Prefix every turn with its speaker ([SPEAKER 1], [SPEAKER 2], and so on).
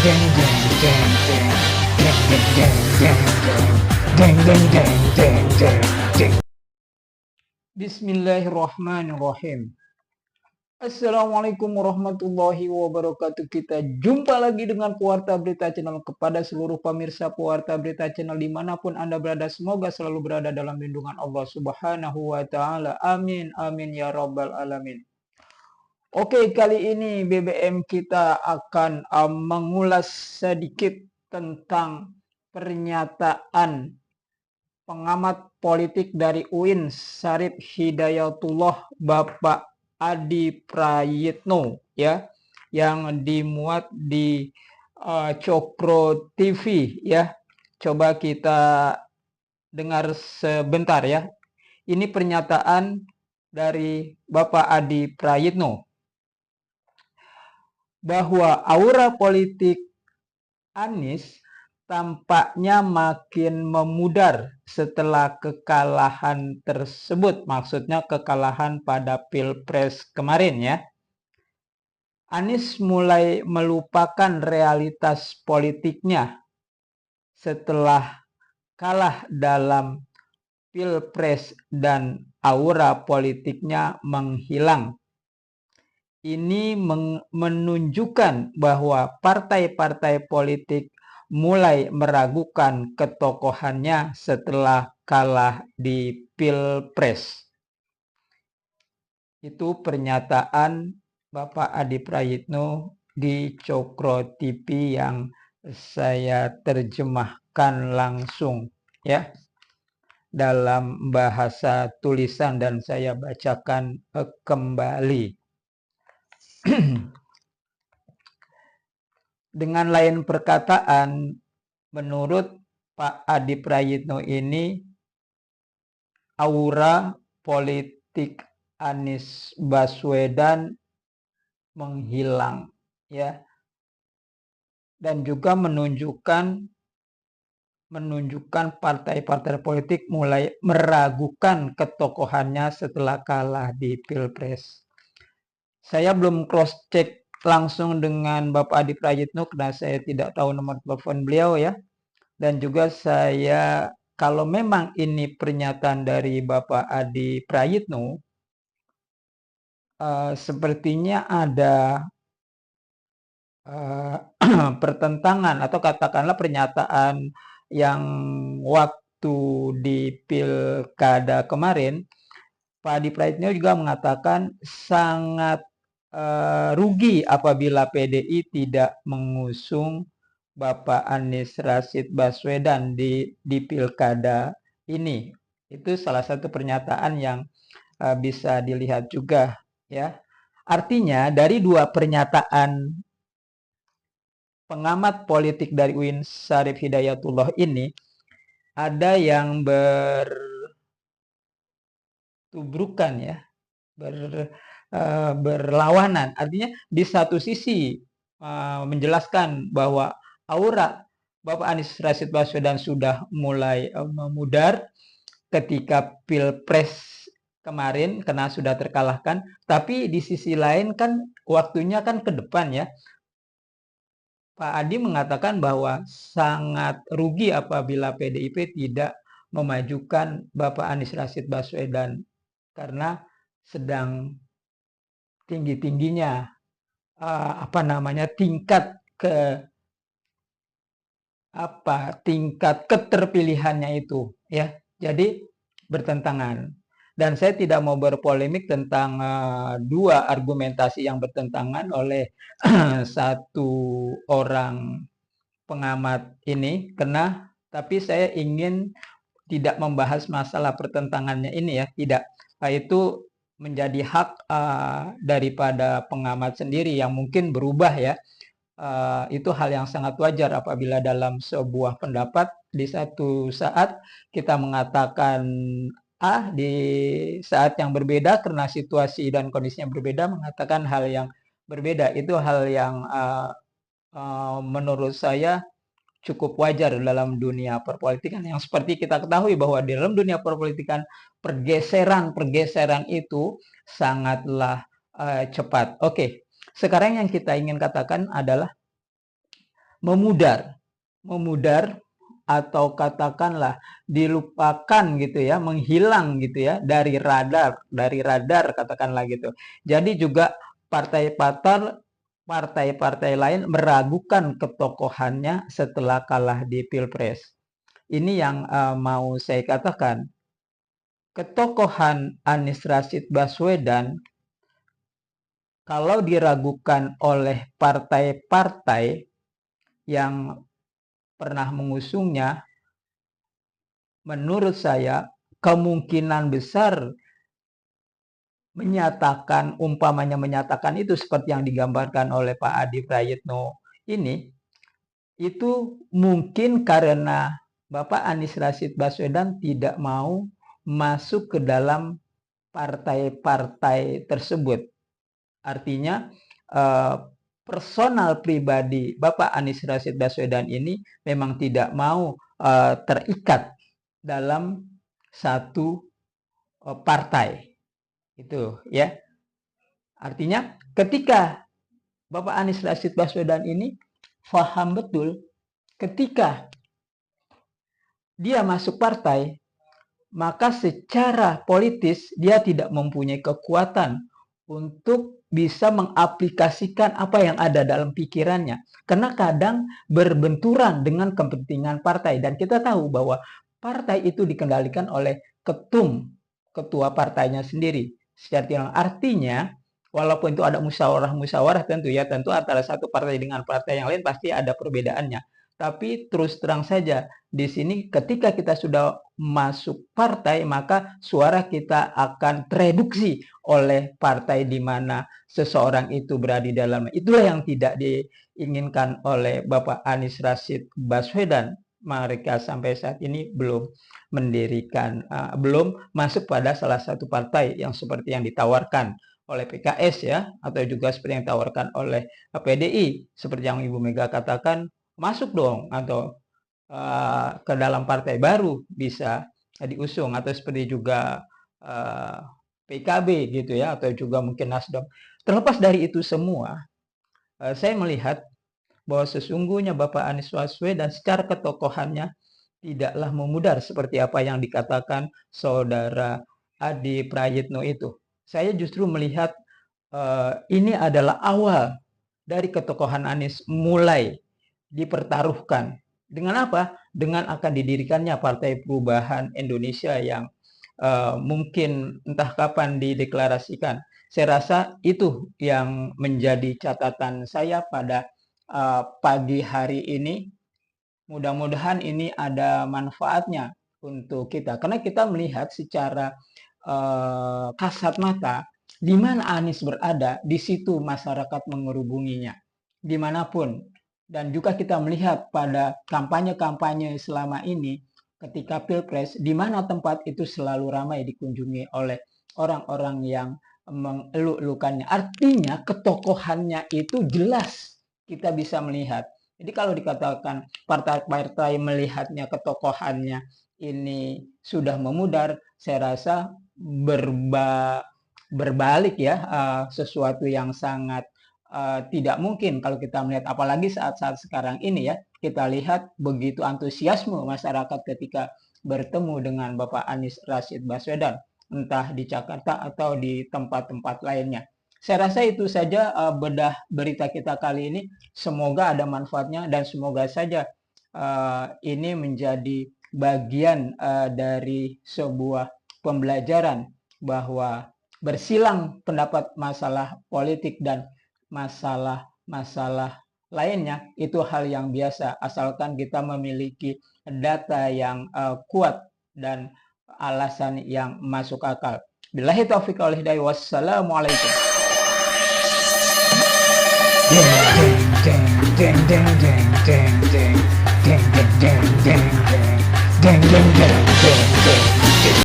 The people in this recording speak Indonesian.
[SPEAKER 1] jeng jeng jeng jeng jeng jeng jeng jeng jeng jeng jeng jeng jeng jeng. Bismillahirrahmanirrahim. Assalamualaikum warahmatullahi wabarakatuh. Kita jumpa lagi dengan Pewarta Berita Channel. Kepada seluruh pemirsa Pewarta Berita Channel dimanapun Anda berada, semoga selalu berada dalam lindungan Allah Subhanahu wa Ta'ala. Amin, amin ya Rabbal 'Alamin. Oke, kali ini BBM kita akan mengulas sedikit tentang pernyataan pengamat politik dari UIN Syarif Hidayatullah Bapak Adi Prayitno ya, yang dimuat di Cokro TV ya. Coba kita dengar sebentar ya. Ini pernyataan dari Bapak Adi Prayitno bahwa aura politik Anies tampaknya makin memudar setelah kekalahan tersebut. Maksudnya kekalahan pada Pilpres kemarin ya. Anies mulai melupakan realitas politiknya setelah kalah dalam Pilpres dan aura politiknya menghilang. Ini menunjukkan bahwa partai-partai politik mulai meragukan ketokohannya setelah kalah di Pilpres. Itu pernyataan Bapak Adi Prayitno di Cokro TV yang saya terjemahkan langsung ya dalam bahasa tulisan dan saya bacakan kembali. Dengan lain perkataan, menurut Pak Adi Prayitno ini, aura politik Anies Baswedan menghilang, ya, dan juga menunjukkan partai-partai politik mulai meragukan ketokohannya setelah kalah di Pilpres. Saya belum cross check langsung dengan Bapak Adi Prayitno karena saya tidak tahu nomor telepon beliau ya. Dan juga saya, kalau memang ini pernyataan dari Bapak Adi Prayitno, sepertinya ada pertentangan atau katakanlah pernyataan yang waktu di Pilkada kemarin, Pak Adi Prayitno juga mengatakan sangat rugi apabila PDI tidak mengusung Bapak Anies Rashid Baswedan di Pilkada ini. Itu salah satu pernyataan yang bisa dilihat juga ya. Artinya dari dua pernyataan pengamat politik dari UIN Syarif Hidayatullah ini ada yang bertubrukan ya, berlawanan. Artinya di satu sisi menjelaskan bahwa aura Bapak Anies Rashid Baswedan sudah mulai memudar ketika Pilpres kemarin karena sudah terkalahkan, tapi di sisi lain kan waktunya kan ke depan ya. Pak Adi mengatakan bahwa sangat rugi apabila PDIP tidak memajukan Bapak Anies Rashid Baswedan karena sedang tinggi-tingginya tingkat keterpilihannya itu ya. Jadi bertentangan. Dan saya tidak mau berpolemik tentang dua argumentasi yang bertentangan oleh satu orang pengamat ini tapi saya ingin tidak membahas masalah pertentangannya ini ya, tidak. Itu menjadi hak daripada pengamat sendiri yang mungkin berubah ya. Itu hal yang sangat wajar apabila dalam sebuah pendapat di satu saat kita mengatakan A, di saat yang berbeda karena situasi dan kondisinya berbeda mengatakan hal yang berbeda. Itu hal yang menurut saya cukup wajar dalam dunia perpolitikan yang seperti kita ketahui bahwa di dalam dunia perpolitikan pergeseran itu sangatlah cepat. Oke, sekarang yang kita ingin katakan adalah memudar, memudar atau katakanlah dilupakan gitu ya, menghilang gitu ya dari radar katakanlah gitu. Jadi juga partai-partai lain meragukan ketokohannya setelah kalah di Pilpres. Ini yang mau saya katakan. Ketokohan Anies Rashid Baswedan kalau diragukan oleh partai-partai yang pernah mengusungnya, menurut saya kemungkinan besar umpamanya menyatakan itu seperti yang digambarkan oleh Pak Adi Prayitno ini, itu mungkin karena Bapak Anies Rashid Baswedan tidak mau masuk ke dalam partai-partai tersebut. Artinya personal pribadi Bapak Anies Rashid Baswedan ini memang tidak mau terikat dalam satu partai. Itu ya. Artinya ketika Bapak Anies Rashid Baswedan ini paham betul ketika dia masuk partai, maka secara politis dia tidak mempunyai kekuatan untuk bisa mengaplikasikan apa yang ada dalam pikirannya. Karena kadang berbenturan dengan kepentingan partai. Dan kita tahu bahwa partai itu dikendalikan oleh ketua partainya sendiri. Artinya, walaupun itu ada musyawarah tentu antara satu partai dengan partai yang lain pasti ada perbedaannya. Tapi terus terang saja, di sini ketika kita sudah masuk partai, maka suara kita akan tereduksi oleh partai di mana seseorang itu berada di dalamnya. Itulah yang tidak diinginkan oleh Bapak Anies Rashid Baswedan. Mereka sampai saat ini belum belum masuk pada salah satu partai yang seperti yang ditawarkan oleh PKS ya, atau juga seperti yang ditawarkan oleh PDI, seperti yang Ibu Mega katakan, masuk dong atau ke dalam partai baru bisa diusung, atau seperti juga PKB gitu ya, atau juga mungkin Nasdem. Terlepas dari itu semua, saya melihat bahwa sesungguhnya Bapak Anies Baswedan secara ketokohannya tidaklah memudar seperti apa yang dikatakan Saudara Adi Prayitno itu. Saya justru melihat ini adalah awal dari ketokohan Anies mulai dipertaruhkan. Dengan apa? Dengan akan didirikannya Partai Perubahan Indonesia yang mungkin entah kapan dideklarasikan. Saya rasa itu yang menjadi catatan saya pada pagi hari ini. Mudah-mudahan ini ada manfaatnya untuk kita. Karena kita melihat secara kasat mata, di mana Anies berada, di situ masyarakat mengerubunginya. Dimanapun. Dan juga kita melihat pada kampanye-kampanye selama ini, ketika Pilpres, di mana tempat itu selalu ramai dikunjungi oleh orang-orang yang mengeluk-elukannya. Artinya ketokohannya itu jelas kita bisa melihat. Jadi kalau dikatakan partai-partai melihatnya ketokohannya ini sudah memudar, saya rasa berbalik ya, sesuatu yang sangat tidak mungkin kalau kita melihat, apalagi saat-saat sekarang ini ya, kita lihat begitu antusiasme masyarakat ketika bertemu dengan Bapak Anies Rashid Baswedan, entah di Jakarta atau di tempat-tempat lainnya. Saya rasa itu saja bedah berita kita kali ini. Semoga ada manfaatnya dan semoga saja ini menjadi bagian dari sebuah pembelajaran bahwa bersilang pendapat masalah politik dan masalah-masalah lainnya itu hal yang biasa, asalkan kita memiliki data yang kuat dan alasan yang masuk akal. Billahi taufiq wal hidayah. Wassalamualaikum. Deng deng deng deng deng deng deng deng deng deng deng deng deng deng.